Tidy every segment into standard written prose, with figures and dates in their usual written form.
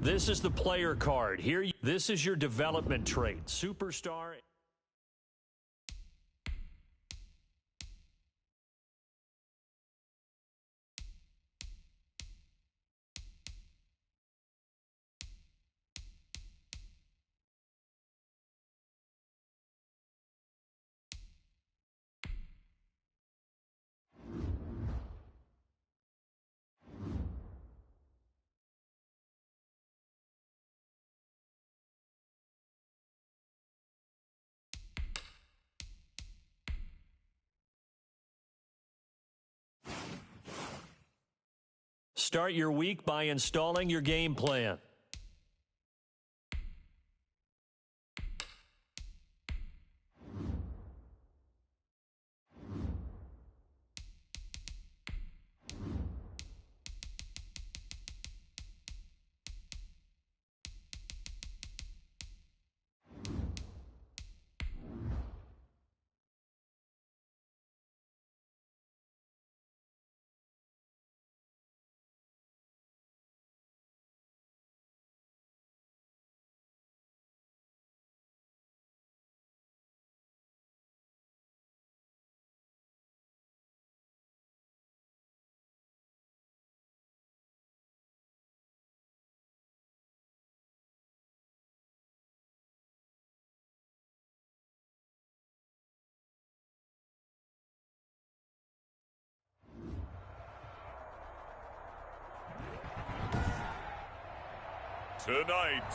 This is the player card. This is your development trait. Superstar. Start your week by installing your game plan. Tonight,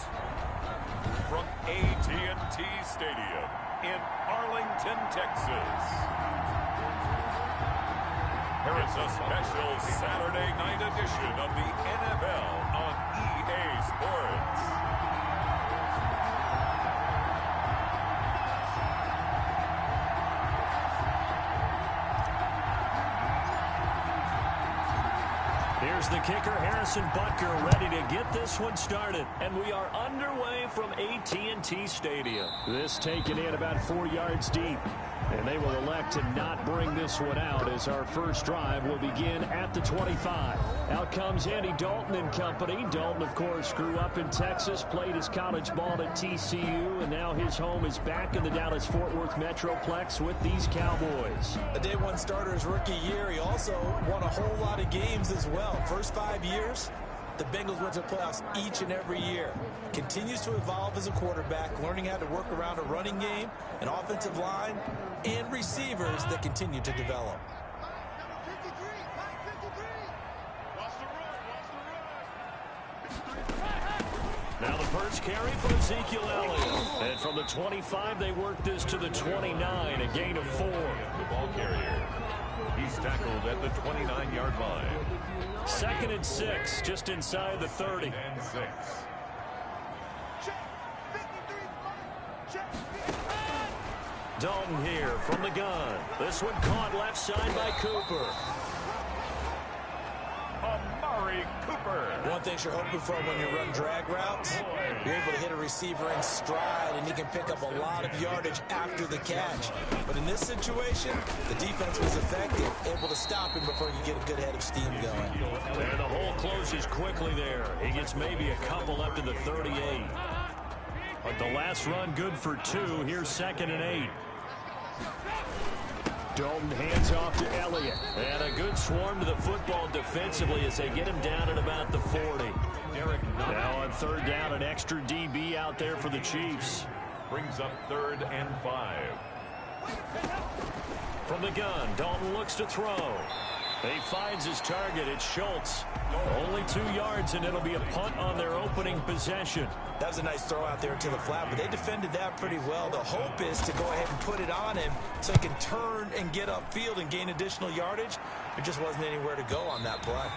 from AT&T Stadium in Arlington, Texas, it's a special Saturday night edition of the NFL on EA Sports. Here's the kicker, Harrison Butker, ready to get this one started. And we are underway from AT&T Stadium. This taken in about 4 yards deep. And they will elect to not bring this one out as our first drive will begin at the 25. Out comes Andy Dalton and company. Dalton, of course, grew up in Texas, played his college ball at TCU, and now his home is back in the Dallas-Fort Worth Metroplex with these Cowboys. A day one starter his rookie year. He also won a whole lot of games as well. First 5 years, the Bengals went to the playoffs each and every year. Continues to evolve as a quarterback, learning how to work around a running game, an offensive line, and receivers that continue to develop. Now the first carry for Ezekiel Elliott. And from the 25, they work this to the 29, a gain of 4. The ball carrier. He's tackled at the 29-yard line. 2nd and 6, just inside the 30. And 6. Dalton here from the gun. This one caught left side by Cooper. Amari Cooper. One thing you're hoping for when you run drag routes, you're able to hit a receiver in stride, and he can pick up a lot of yardage after the catch. But in this situation, the defense was effective, able to stop him before he could get a good head of steam going. And the hole closes quickly there. He gets maybe a couple up to the 38. But the last run good for 2. Here's 2nd and 8. Dalton hands off to Elliott. And a good swarm to the football defensively as they get him down at about the 40. Now on 3rd down, an extra DB out there for the Chiefs. Brings up 3rd and 5. From the gun, Dalton looks to throw. He finds his target. It's Schultz. Only 2 yards, and it'll be a punt on their opening possession. That was a nice throw out there to the flat, but they defended that pretty well. The hope is to go ahead and put it on him so he can turn and get upfield and gain additional yardage. There just wasn't anywhere to go on that play.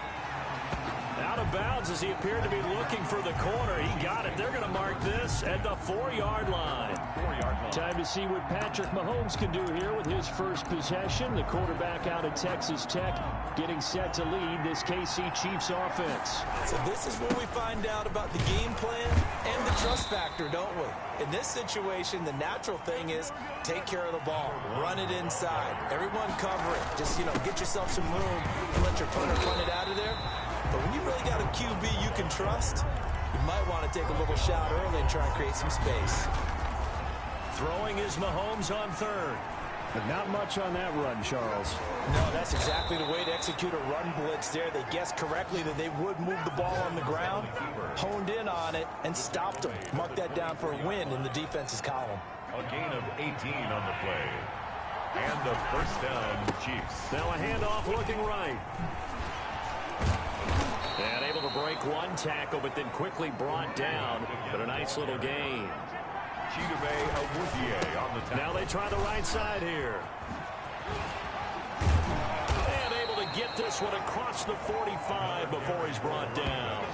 Out of bounds as he appeared to be looking for the corner. He got it. They're going to mark this at the 4-yard line. 4-yard line. Time to see what Patrick Mahomes can do here with his first possession. The quarterback out of Texas Tech getting set to lead this KC Chiefs offense. So this is where we find out about the game plan and the trust factor, don't we? In this situation, the natural thing is take care of the ball. Run it inside. Everyone cover it. Just, get yourself some room and let your punter run it out of there. But when you really got a QB you can trust, you might want to take a little shot early and try and create some space. Throwing is Mahomes on third. But not much on that run, Charles. No, that's exactly the way to execute a run blitz there. They guessed correctly that they would move the ball on the ground, honed in on it, and stopped them. Mark that down for a win in the defense's column. A gain of 18 on the play. And a first down, Chiefs. Now a handoff looking right. And able to break one tackle, but then quickly brought down. But a nice little gain. On the tackle. Now they try the right side here. And able to get this one across the 45 before he's brought down.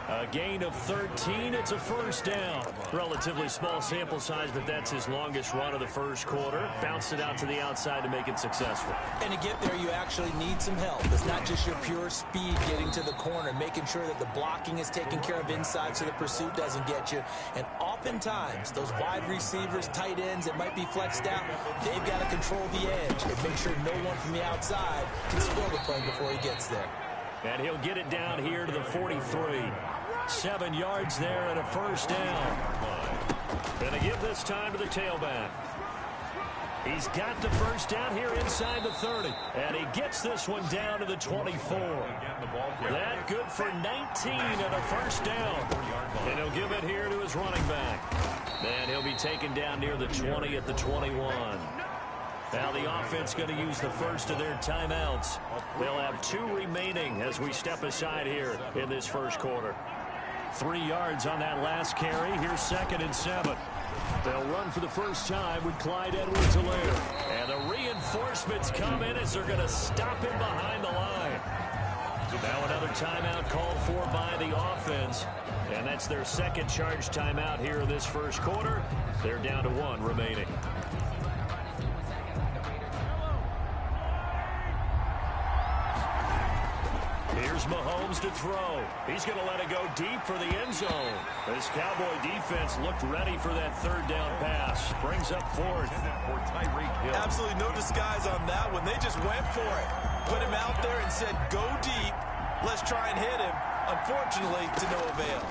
A gain of 13. It's a first down. Relatively small sample size, but that's his longest run of the first quarter. Bounced it out to the outside to make it successful. And to get there, you actually need some help. It's not just your pure speed getting to the corner, making sure that the blocking is taken care of inside so the pursuit doesn't get you. And oftentimes, those wide receivers, tight ends that might be flexed out, they've got to control the edge and make sure no one from the outside can spoil the play before he gets there. And he'll get it down here to the 43. 7 yards there and a first down. Going to give this time to the tailback. He's got the first down here inside the 30. And he gets this one down to the 24. That good for 19 and a first down. And he'll give it here to his running back. And he'll be taken down near the 20 at the 21. Now the offense going to use the first of their timeouts. They'll have 2 remaining as we step aside here in this first quarter. 3 yards on that last carry. Here's 2nd and 7. They'll run for the first time with Clyde Edwards-Helaire. And the reinforcements come in as they're going to stop him behind the line. Now another timeout called for by the offense. And that's their second charge timeout here in this first quarter. They're down to 1 remaining. Here's Mahomes to throw. He's going to let it go deep for the end zone. This Cowboy defense looked ready for that third down pass. Brings up 4th. Absolutely no disguise on that one. They just went for it. Put him out there and said, go deep. Let's try and hit him. Unfortunately, to no avail.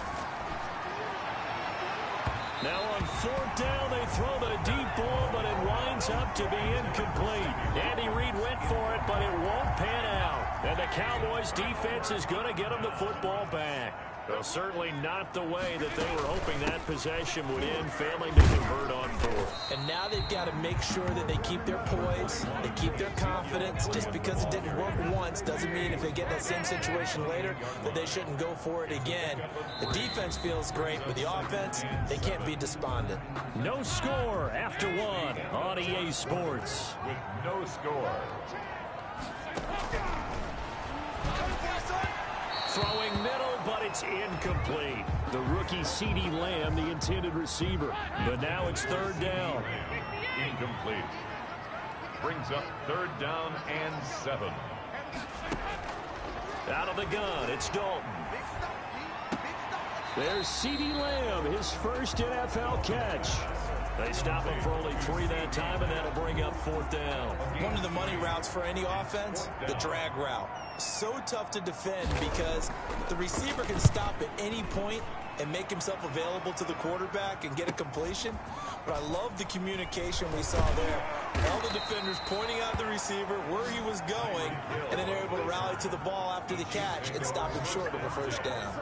Now on 4th down, they throw the deep ball, but it winds up to be incomplete. Andy Reid went for it, but it won't pan out. And the Cowboys defense is going to get them the football back. Well, certainly not the way that they were hoping that possession would end, failing to convert on 4th. And now they've got to make sure that they keep their poise, they keep their confidence. Just because it didn't work once doesn't mean if they get that same situation later that they shouldn't go for it again. The defense feels great, but the offense, they can't be despondent. No score after 1 on EA Sports. With no score. Throwing middle, but it's incomplete. The rookie CeeDee Lamb, the intended receiver. But now it's 3rd down. Incomplete. Brings up 3rd down and 7. Out of the gun, it's Dalton. There's CeeDee Lamb, his first NFL catch. They stop him for only 3 that time, and that'll bring up 4th down. One of the money routes for any offense, the drag route. So tough to defend because the receiver can stop at any point and make himself available to the quarterback and get a completion. But I love the communication we saw there. All the defenders pointing out the receiver, where he was going, and then they're able to rally to the ball after the catch and stop him short of a first down.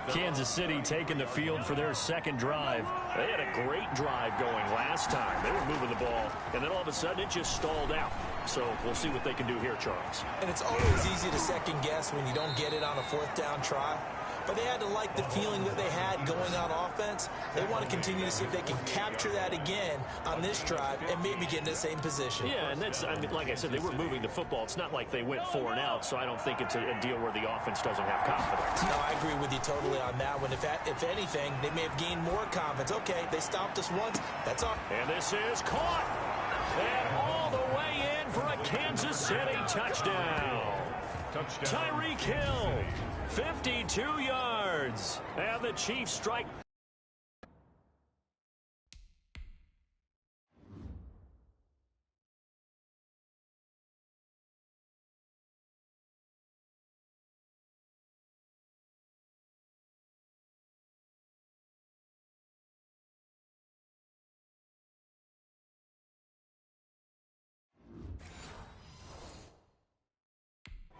Kansas City taking the field for their second drive. They had a great drive going last time. They were moving the ball, and then all of a sudden it just stalled out. So we'll see what they can do here, Charles. And it's always easy to second guess when you don't get it on a 4th down try. But they had to like the feeling that they had going on offense. They want to continue to see if they can capture that again on this drive and maybe get in the same position. Yeah, and that's, I mean, like I said, they were moving the football. It's not like they went 4 and out, so I don't think it's a deal where the offense doesn't have confidence. No, I agree with you totally on that one. If anything, they may have gained more confidence. Okay, they stopped us once. That's all. And this is caught. And all the way in for a Kansas City touchdown. Tyreek Hill, 52 yards. And the Chiefs strike.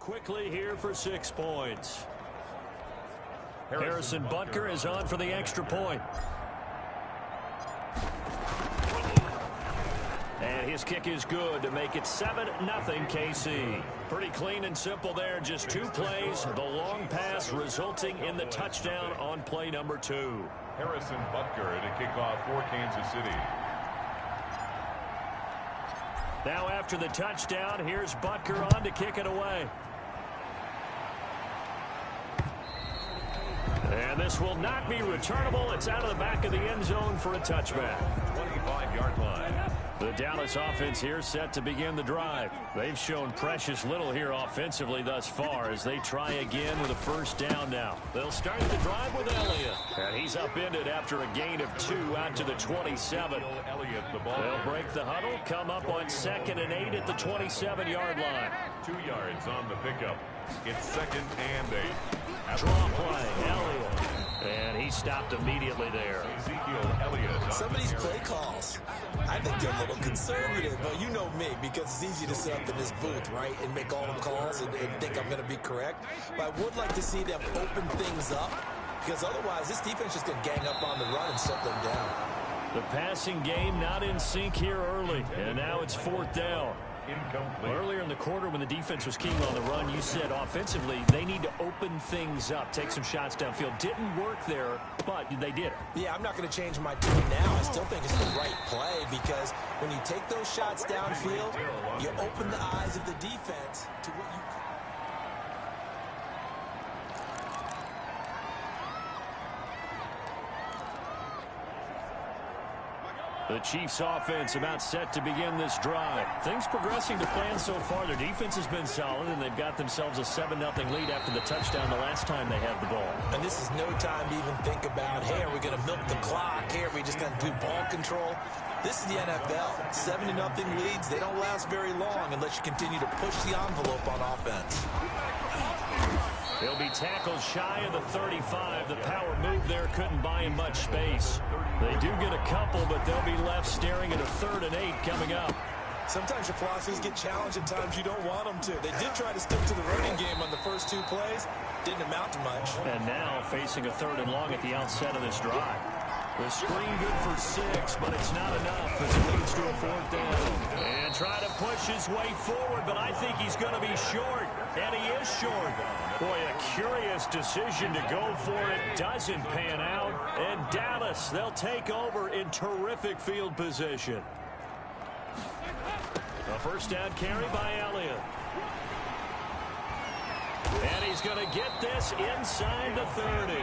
quickly here for 6 points. Harrison Butker is on for the extra point. And his kick is good to make it 7-0 KC. Pretty clean and simple there. Just 2 plays. The long pass resulting in the touchdown on play number 2. Harrison Butker to kick off for Kansas City. Now after the touchdown, here's Butker on to kick it away. And this will not be returnable. It's out of the back of the end zone for a touchback. 25-yard line. The Dallas offense here set to begin the drive. They've shown precious little here offensively thus far as they try again with a first down now. They'll start the drive with Elliott. And he's upended after a gain of 2 out to the 27. They'll break the huddle, come up on 2nd and 8 at the 27-yard line. 2 yards on the pickup. It's 2nd and 8. Draw play, Elliott. And he stopped immediately there. Ezekiel Elliott. Some of these play calls, I think they're a little conservative, but you know me, because it's easy to sit up in this booth, right, and make all the calls and think I'm going to be correct. But I would like to see them open things up, because otherwise this defense is going to gang up on the run and shut them down. The passing game not in sync here early, and now it's 4th down. Incomplete. Earlier in the quarter when the defense was keying on the run, you said offensively they need to open things up, take some shots downfield. Didn't work there, but they did it. Yeah, I'm not going to change my tune now. I still think it's the right play because when you take those shots downfield, you open the eyes of the defense to what you could. The Chiefs offense about set to begin this drive. Things progressing to plan so far. Their defense has been solid, and they've got themselves a 7-0 lead after the touchdown the last time they had the ball. And this is no time to even think about, hey, are we going to milk the clock? Hey, are we just going to do ball control? This is the NFL. 7-0 leads, they don't last very long unless you continue to push the envelope on offense. He'll be tackled shy of the 35. The power move there couldn't buy him much space. They do get a couple, but they'll be left staring at a 3rd and 8 coming up. Sometimes your philosophies get challenged at times you don't want them to. They did try to stick to the running game on the first 2 plays. Didn't amount to much. And now facing a 3rd and long at the outset of this drive. The screen good for 6, but it's not enough as it leads to a 4th down. And try to push his way forward, but I think he's going to be short. And he is short. Boy, a curious decision to go for it. Doesn't pan out. And Dallas, they'll take over in terrific field position. A first down carry by Elliott. And he's going to get this inside the 30.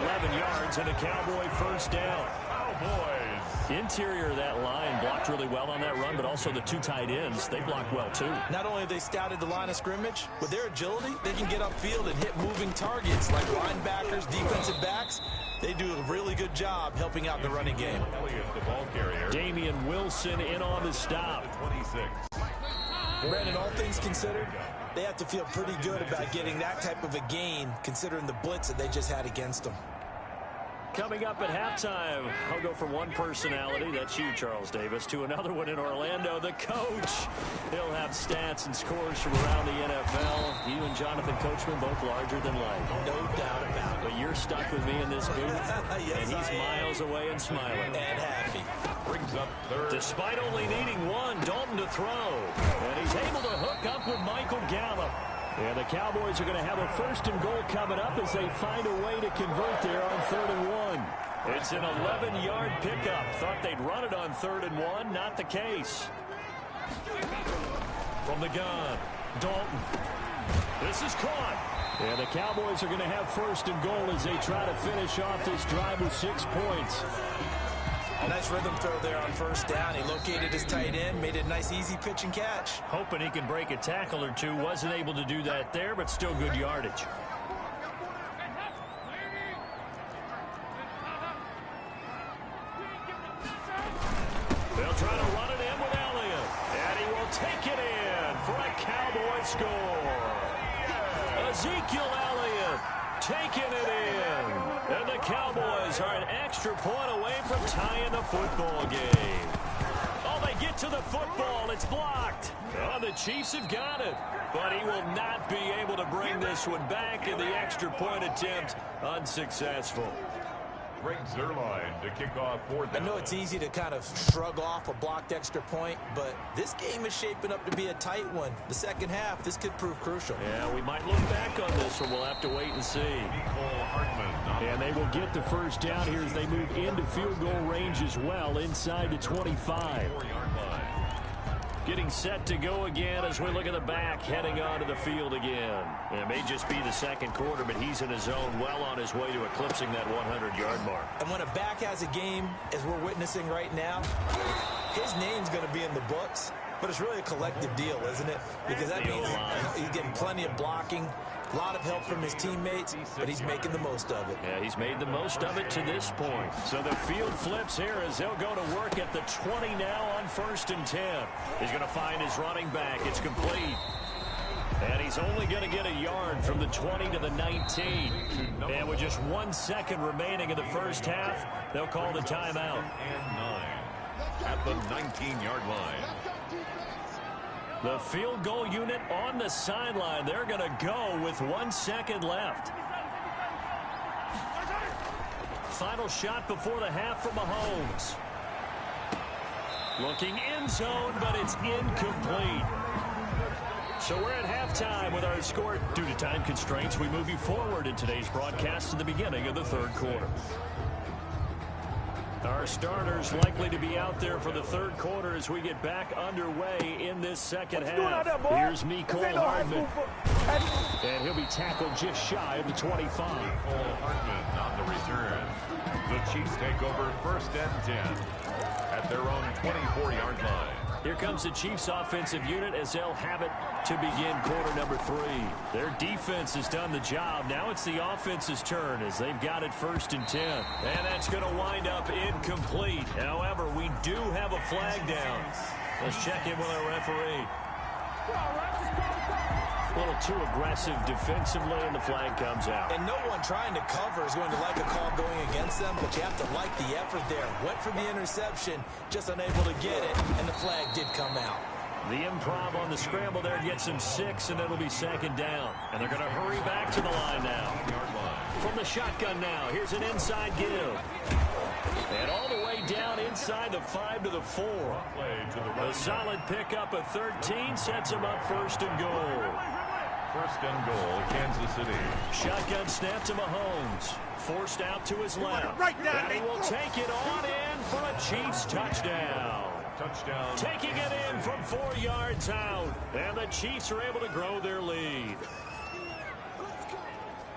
11 yards and a Cowboy first down. Cowboys. Interior of that line blocked really well on that run, but also the 2 tight ends, they blocked well too. Not only have they scouted the line of scrimmage, with their agility, they can get upfield and hit moving targets like linebackers, defensive backs. They do a really good job helping out the running game. Elliott, the ball carrier. Damian Wilson in on the stop. 26. Brandon, all things considered, they have to feel pretty good about getting that type of a gain, considering the blitz that they just had against them. Coming up at halftime, I'll go from one personality, that's you, Charles Davis, to another one in Orlando, the coach. He'll have stats and scores from around the NFL. You and Jonathan Coachman both larger than life. No doubt about it. But you're stuck with me in this booth, Yes, and he's miles away and smiling. And happy. Brings up 3rd. Despite only needing 1, Dalton to throw. And he's able to hook up with Michael Gallup. And the Cowboys are going to have a 1st and goal coming up as they find a way to convert there on 3rd and 1. It's an 11-yard pickup. Thought they'd run it on 3rd and 1. Not the case. From the gun, Dalton. This is caught. And the Cowboys are going to have 1st and goal as they try to finish off this drive with 6 points. Nice rhythm throw there on 1st down. He located his tight end, made it a nice easy pitch and catch. Hoping he can break a tackle or 2. Wasn't able to do that there, but still good yardage. They'll try to run it in with Elliott. And he will take it in for a Cowboy score. Ezekiel Elliott taking it in. And the Cowboys are an extra point away from tying the football game. Oh, they get to the football. It's blocked. On the Chiefs have got it. But he will not be able to bring this one back, and the extra point attempt unsuccessful. Greg Zuerlein to kick off fourth down. I know it's easy to kind of shrug off a blocked extra point, but this game is shaping up to be a tight one. The second half, this could prove crucial. Yeah, we might look back on this one. We'll have to wait and see. And they will get the first down here as they move into field goal range as well, inside the 25. Getting set to go again as we look at the back, heading onto the field again. It may just be the second quarter, but he's in his zone, well on his way to eclipsing that 100-yard mark. And when a back has a game, as we're witnessing right now, his name's going to be in the books, but it's really a collective deal, isn't it? Because that means he's getting plenty of blocking, a lot of help from his teammates, but he's making the most of it. Yeah, he's made the most of it to this point. So the field flips here as they'll go to work at the 20 now on 1st and 10. He's going to find his running back. It's complete. And he's only going to get a yard from the 20 to the 19. And with just 1 second remaining in the first half, they'll call the timeout. And 9 at the 19-yard line. The field goal unit on the sideline. They're going to go with 1 second left. Final shot before the half from Mahomes. Looking end zone, but it's incomplete. So we're at halftime with our score. Due to time constraints, we move you forward in today's broadcast to the beginning of the third quarter. Our starters likely to be out there for the third quarter as we get back underway in this second half. Here's Mecole Hardman. And he'll be tackled just shy of the 25. Mecole Hardman on the return. The Chiefs take over 1st and 10 at their own 24-yard line. Here comes the Chiefs offensive unit as they'll have it to begin quarter number 3. Their defense has done the job. Now it's the offense's turn as they've got it 1st and 10. And that's going to wind up incomplete. However, we do have a flag down. Let's check in with our referee. A little too aggressive defensively, and the flag comes out. And no one trying to cover is going to like a call going against them, but you have to like the effort there. Went for the interception, just unable to get it, and the flag did come out. The improv on the scramble there gets him 6, and it'll be 2nd down. And they're going to hurry back to the line now. From the shotgun now, here's an inside give. And all the way down inside the 5 to the 4. A solid pickup of 13 sets him up 1st and goal. 1st and goal, Kansas City. Shotgun snap to Mahomes. Forced out to his left. And he will take it on in for a Chiefs touchdown. Touchdown. Taking it in from 4 yards out. And the Chiefs are able to grow their lead.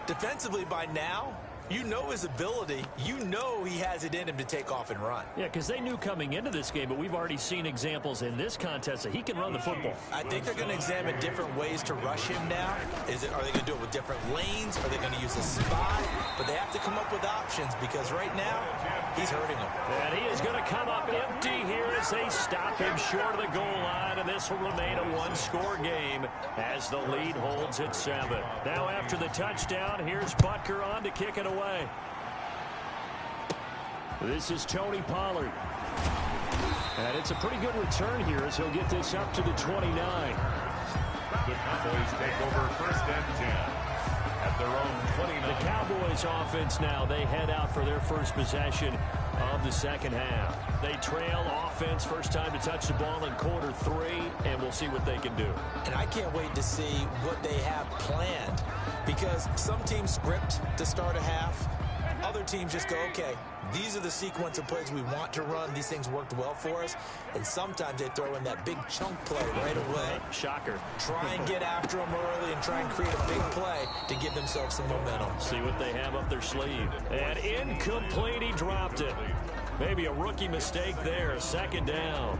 Defensively by now, you know his ability. You know he has it in him to take off and run. Yeah, because they knew coming into this game, but we've already seen examples in this contest that he can run the football. I think they're going to examine different ways to rush him now. Are they going to do it with different lanes? Are they going to use a spy? But they have to come up with options because right now, he's hurting them. And he is going to come up empty here as they stop him short of the goal line, and this will remain a one-score game as the lead holds at 7. Now after the touchdown, here's Butker on to kick it away. This is Tony Pollard. And it's a pretty good return here as he'll get this up to the 29. The Cowboys take over 1st and 10 at their own 29. The Cowboys offense now, they head out for their first possession of the second half. They trail offense, first time to touch the ball in quarter 3, and we'll see what they can do. And I can't wait to see what they have planned because some teams script to start a half. Other teams just go, okay, these are the sequence of plays we want to run. These things worked well for us. And sometimes they throw in that big chunk play right away. Shocker. Try and get after them early and try and create a big play to give themselves some momentum. See what they have up their sleeve. And incomplete, he dropped it. Maybe a rookie mistake there, 2nd down.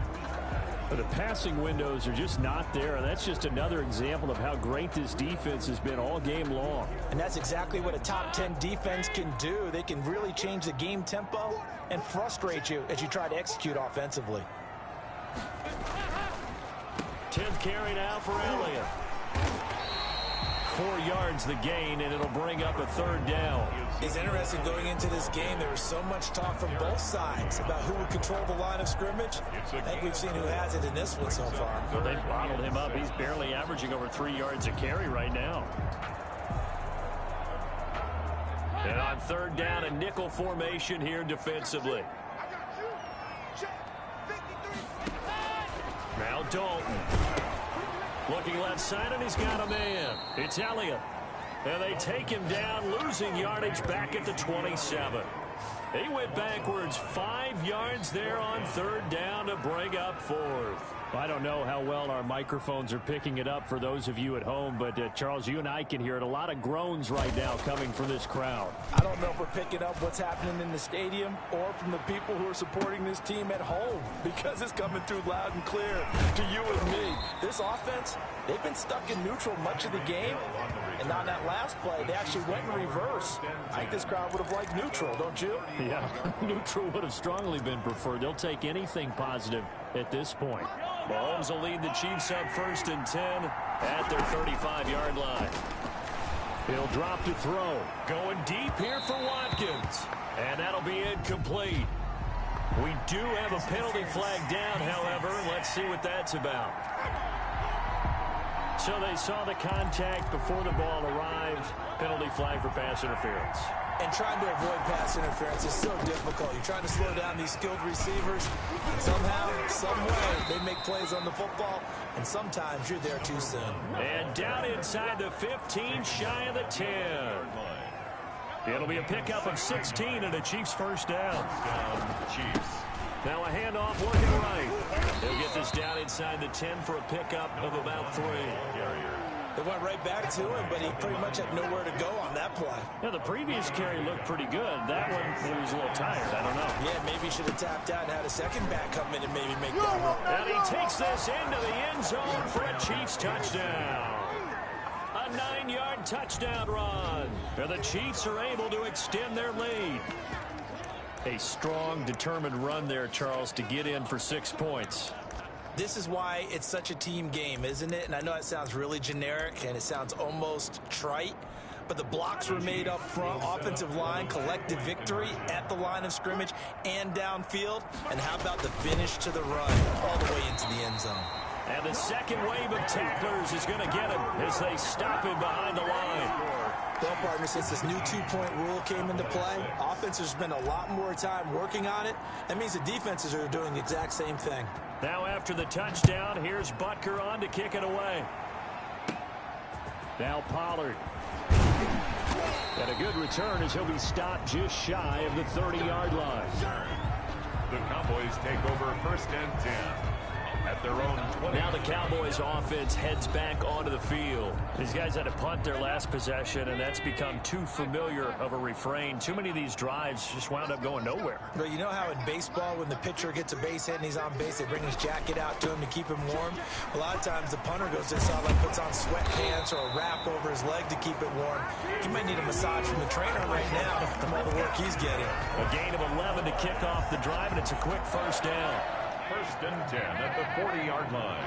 But the passing windows are just not there, and that's just another example of how great this defense has been all game long. And that's exactly what a top 10 defense can do. They can really change the game tempo and frustrate you as you try to execute offensively. 10th carry now for Elliott. 4 yards the gain, and it'll bring up a 3rd down. It's interesting going into this game. There was so much talk from both sides about who would control the line of scrimmage. I think we've seen who has it in this one so far. Well, they've bottled him up. He's barely averaging over 3 yards a carry right now. And on 3rd down, a nickel formation here defensively. Now Dalton. Looking left side, and he's got a man. It's Elliott. And they take him down, losing yardage back at the 27. He went backwards 5 yards there on 3rd down to bring up 4th. I don't know how well our microphones are picking it up for those of you at home, but Charles, you and I can hear it. A lot of groans right now coming from this crowd. I don't know if we're picking up what's happening in the stadium or from the people who are supporting this team at home, because it's coming through loud and clear to you and me. This offense, they've been stuck in neutral much of the game, and on that last play, they actually went in reverse. I think this crowd would have liked neutral, don't you? Yeah, neutral would have strongly been preferred. They'll take anything positive at this point. Mahomes will lead the Chiefs up 1st and 10 at their 35-yard line. He'll drop to throw. Going deep here for Watkins. And that'll be incomplete. We do have a penalty flag down, however. Let's see what that's about. So they saw the contact before the ball arrived. Penalty flag for pass interference. And trying to avoid pass interference is so difficult. You're trying to slow down these skilled receivers, and somehow, some way, they make plays on the football, and sometimes you're there too soon. And down inside the 15, shy of the 10. It'll be a pickup of 16 and a Chiefs 1st down. Chiefs. Now a handoff working right. They'll get this down inside the 10 for a pickup of about 3. They went right back to him, but he pretty much had nowhere to go on that play. Yeah, the previous carry looked pretty good. That one, he was a little tired. I don't know. Yeah, maybe he should have tapped out and had a second back come in and maybe make that run. And he takes this into the end zone for a Chiefs touchdown. A 9-yard touchdown run. And the Chiefs are able to extend their lead. A strong, determined run there, Charles, to get in for 6 points. This is why it's such a team game, isn't it? And I know it sounds really generic and it sounds almost trite, but the blocks were made up front, offensive line, collective victory at the line of scrimmage and downfield. And how about the finish to the run all the way into the end zone? And the second wave of tacklers is going to get him as they stop him behind the line. Well, partner, since this new 2-point rule came into play, offenses spend a lot more time working on it. That means the defenses are doing the exact same thing. Now after the touchdown, here's Butker on to kick it away. Now Pollard. And a good return as he'll be stopped just shy of the 30-yard line. The Cowboys take over 1st and 10. At their own 20. Now the Cowboys offense heads back onto the field. These guys had to punt their last possession, and that's become too familiar of a refrain. Too many of these drives just wound up going nowhere. Well, you know how in baseball, when the pitcher gets a base hit and he's on base, they bring his jacket out to him to keep him warm? A lot of times the punter goes this out, like puts on sweatpants or a wrap over his leg to keep it warm. He might need a massage from the trainer right now from all the work he's getting. A gain of 11 to kick off the drive, and it's a quick 1st down. 1st and 10 at the 40-yard line.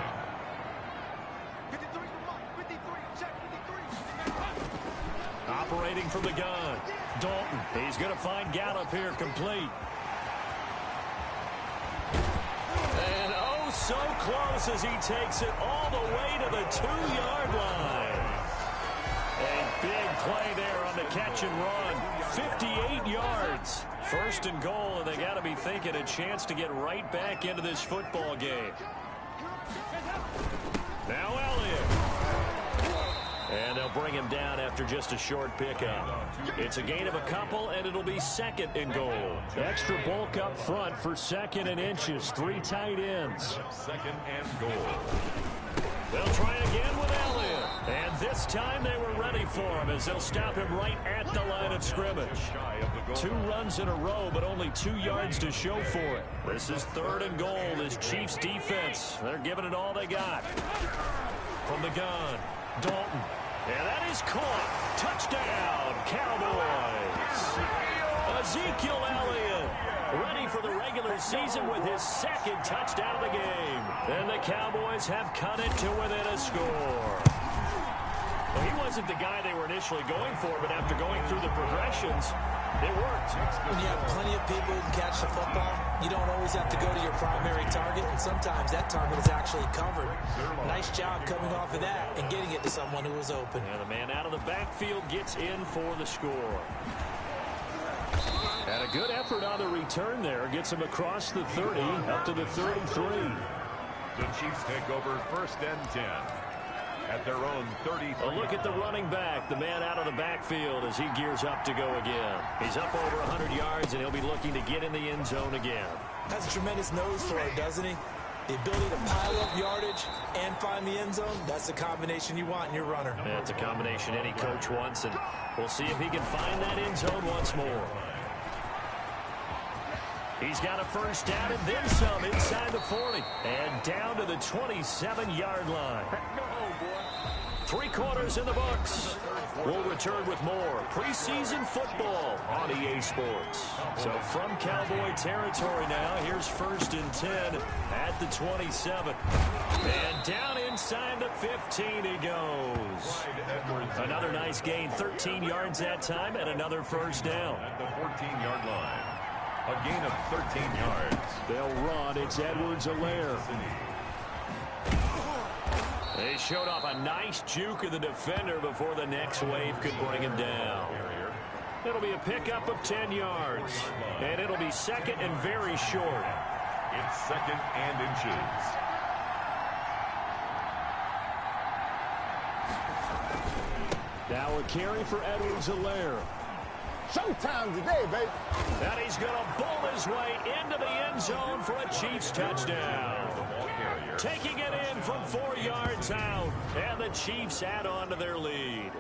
Operating from the gun. Dalton. He's going to find Gallup here complete. And oh, so close as he takes it all the way to the 2-yard line. A big play there on the catch and run. 58 yards. 1st and goal, and they got to be thinking a chance to get right back into this football game. Now Elliott. And they'll bring him down after just a short pickup. It's a gain of a couple, and it'll be 2nd and goal. Extra bulk up front for 2nd and inches. 3 tight ends. 2nd and goal. They'll try again with Elliott. And this time they were ready for him as they'll stop him right at the line of scrimmage. 2 runs in a row, but only 2 yards to show for it. This is 3rd and goal. This Chiefs defense, they're giving it all they got. From the gun, Dalton. And that is caught. Touchdown, Cowboys. Ezekiel Elliott ready for the regular season with his 2nd touchdown of the game. And the Cowboys have cut it to within a score. Well, he wasn't the guy they were initially going for, but after going through the progressions, it worked. When you have plenty of people who can catch the football, you don't always have to go to your primary target, and sometimes that target is actually covered. Nice job coming off of that and getting it to someone who was open. And the man out of the backfield gets in for the score. And a good effort on the return there. Gets him across the 30, up to the 33. The Chiefs take over 1st and 10 at their own 33. A look at the running back, the man out of the backfield as he gears up to go again. He's up over 100 yards, and he'll be looking to get in the end zone again. Has a tremendous nose for it, doesn't he? The ability to pile up yardage and find the end zone, that's the combination you want in your runner. That's a combination any coach wants, and we'll see if he can find that end zone once more. He's got a first down and then some inside the 40. And down to the 27-yard line. 3 quarters in the books. We'll return with more preseason football on EA Sports. So from Cowboy territory now, here's 1st and 10 at the 27. And down inside the 15 he goes. Another nice gain, 13 yards that time, and another first down. At the 14-yard line. A gain of 13 yards. They'll run. It's Edwards-Helaire. They showed off a nice juke of the defender before the next wave could bring him down. It'll be a pickup of 10 yards. And it'll be 2nd and very short. It's 2nd and inches. Now a carry for Edwards-Helaire. Showtime today, baby. And he's going to bowl his way into the end zone for a Chiefs touchdown. Taking it in from 4 yards out. And the Chiefs add on to their lead.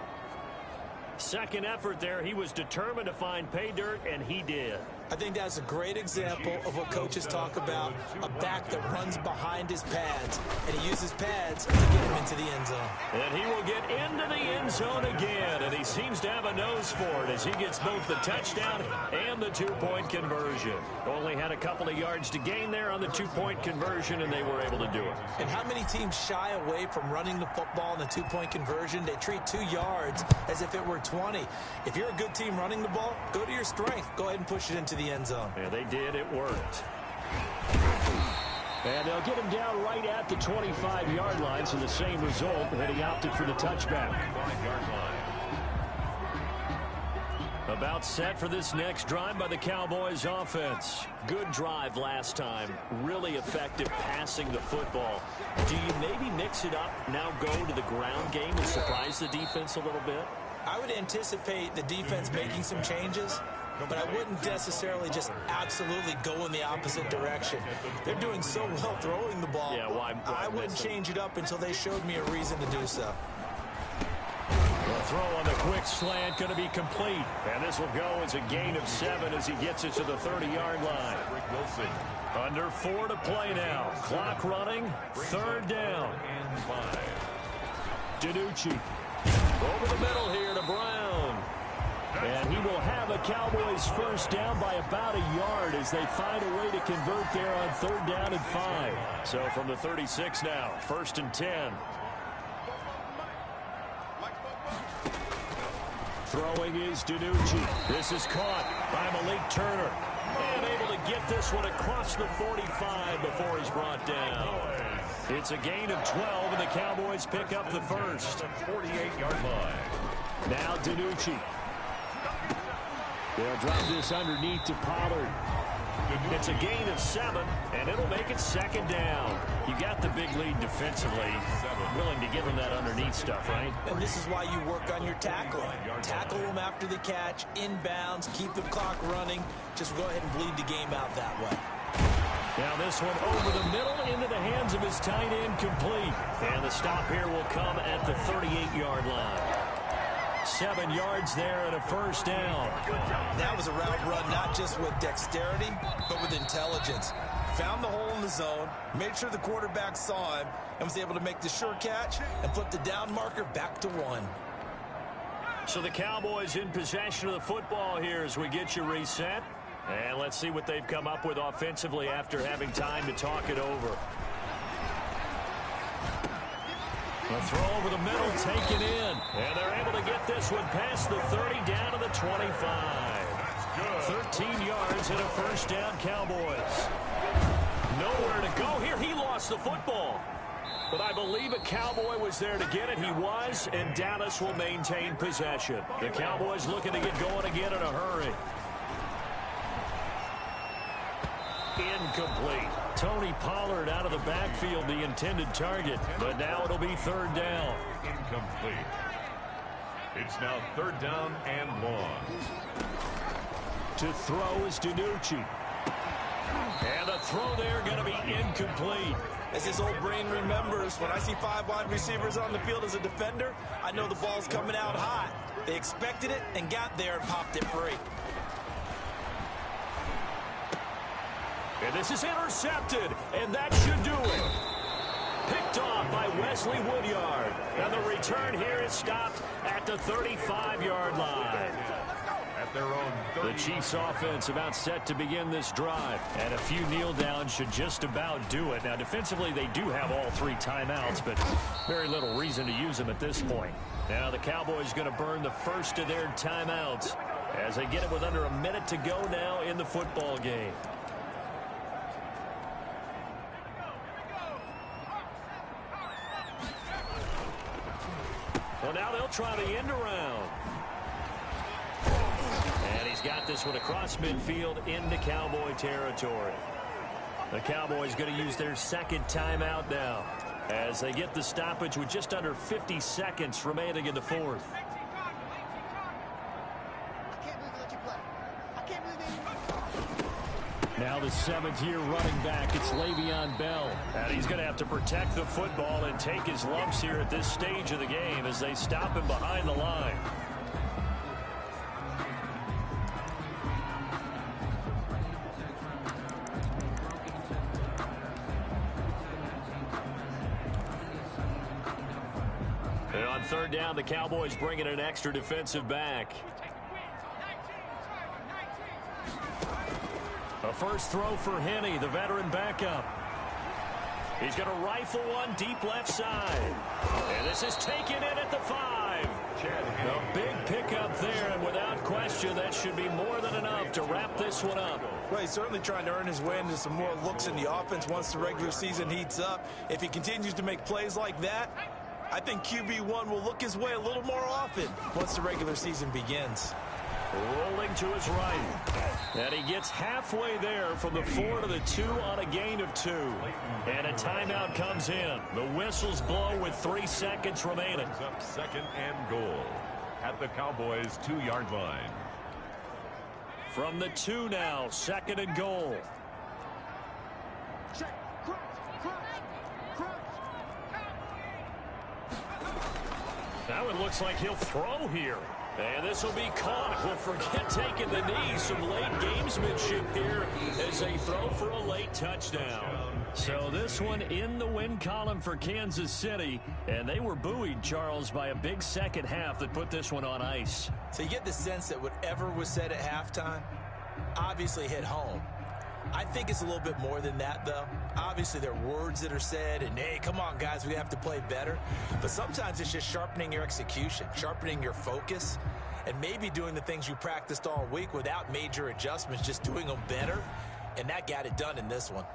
Second effort there. He was determined to find pay dirt, and he did. I think that's a great example of what coaches talk about, a back that runs behind his pads, and he uses pads to get him into the end zone. And he will get into the end zone again, and he seems to have a nose for it as he gets both the touchdown and the 2-point conversion. Only had a couple of yards to gain there on the 2-point conversion, and they were able to do it. And how many teams shy away from running the football in the 2-point conversion? They treat 2 yards as if it were 20. If you're a good team running the ball, go to your strength. Go ahead and push it into the end zone. Yeah, they did. It worked. And they'll get him down right at the 25-yard line, so the same result, and he opted for the touchback. About set for this next drive by the Cowboys offense. Good drive last time. Really effective passing the football. Do you maybe mix it up, now go to the ground game and surprise the defense a little bit? I would anticipate the defense making some changes, but I wouldn't necessarily just absolutely go in the opposite direction. They're doing so well throwing the ball. Yeah, why I wouldn't change it up until they showed me a reason to do so. The throw on the quick slant going to be complete. And this will go as a gain of 7 as he gets it to the 30-yard line. Under 4 to play now. Clock running. 3rd down. DiNucci. Over the middle here to Brown. And he will have a Cowboys first down by about a yard as they find a way to convert there on 3rd down and 5. So from the 36 now, 1st and 10. Throwing is DiNucci. This is caught by Malik Turner. And able to get this one across the 45 before he's brought down. It's a gain of 12, and the Cowboys pick up the first. 48-yard line. Now DiNucci. They'll drop this underneath to Pollard. It's a gain of 7, and it'll make it 2nd down. You got the big lead defensively. Willing to give them that underneath stuff, right? And this is why you work on your tackling. Tackle them after the catch, inbounds, keep the clock running. Just go ahead and bleed the game out that way. Now this one over the middle into the hands of his tight end, complete. And the stop here will come at the 38-yard line. 7 yards there and a first down. That was a route run not just with dexterity, but with intelligence. Found the hole in the zone, made sure the quarterback saw him, and was able to make the sure catch and flip the down marker back to 1. So the Cowboys in possession of the football here as we get you reset. And let's see what they've come up with offensively after having time to talk it over. A throw over the middle, taken in. And they're able to get this one past the 30, down to the 25. 13 yards and a first down, Cowboys. Nowhere to go here. He lost the football. But I believe a Cowboy was there to get it. He was, and Dallas will maintain possession. The Cowboys looking to get going again in a hurry. Incomplete. Tony Pollard out of the backfield, the intended target. But now it'll be third down. Incomplete. It's now third down and long. To throw is DiNucci. And the throw there going to be incomplete. As his old brain remembers, when I see 5 wide receivers on the field as a defender, I know the ball's coming out hot. They expected it and got there and popped it free. And this is intercepted, and that should do it. Picked off by Wesley Woodyard. And the return here is stopped at the 35-yard line. At their own 30. The Chiefs offense about set to begin this drive. And a few kneel downs should just about do it. Now, defensively, they do have all 3 timeouts, but very little reason to use them at this point. Now, the Cowboys going to burn the first of their timeouts as they get it with under a minute to go now in the football game. Well, now they'll try the end around. And he's got this one across midfield into Cowboy territory. The Cowboys going to use their second timeout now as they get the stoppage with just under 50 seconds remaining in the fourth. Now the 7th-year running back, it's Le'Veon Bell. And he's going to have to protect the football and take his lumps here at this stage of the game as they stop him behind the line. And on third down, the Cowboys bringing an extra defensive back. A first throw for Henney, the veteran backup. He's going to rifle one deep left side. And this is taken in at the 5. A big pickup there, and without question, that should be more than enough to wrap this one up. Well, he's certainly trying to earn his way into some more looks in the offense once the regular season heats up. If he continues to make plays like that, I think QB1 will look his way a little more often once the regular season begins. Rolling to his right. And he gets halfway there from the 4 to the 2 on a gain of 2. And a timeout comes in. The whistles blow with 3 seconds remaining. Up second and goal at the Cowboys' 2-yard line. From the 2 now, second and goal. Now it looks like he'll throw here. And this will be caught. We'll forget taking the knee. Some late gamesmanship here as they throw for a late touchdown. So this one in the win column for Kansas City. And they were buoyed, Charles, by a big second half that put this one on ice. So you get the sense that whatever was said at halftime obviously hit home. I think it's a little bit more than that, though. Obviously, there are words that are said, and, hey, come on, guys, we have to play better. But sometimes it's just sharpening your execution, sharpening your focus, and maybe doing the things you practiced all week without major adjustments, just doing them better. And that got it done in this one.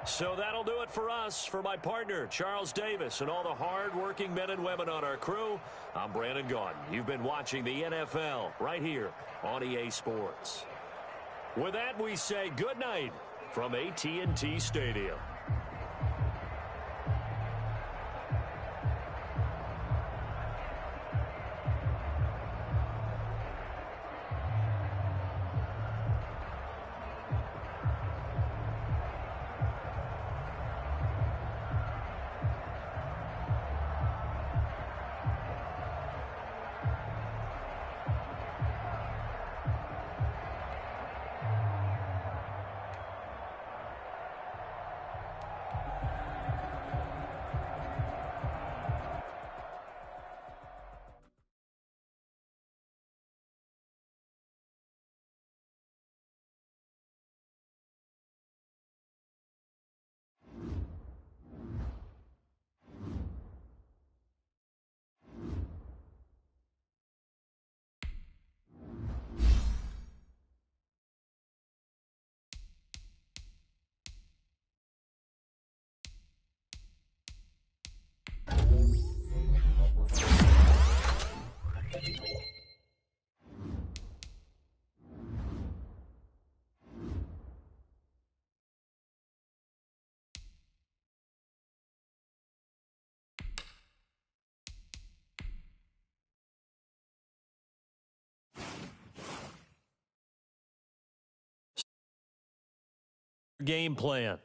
So that'll do it for us. For my partner, Charles Davis, and all the hard-working men and women on our crew, I'm Brandon Gaudin. You've been watching the NFL right here on EA Sports. With that, we say good night from AT&T Stadium. game plan.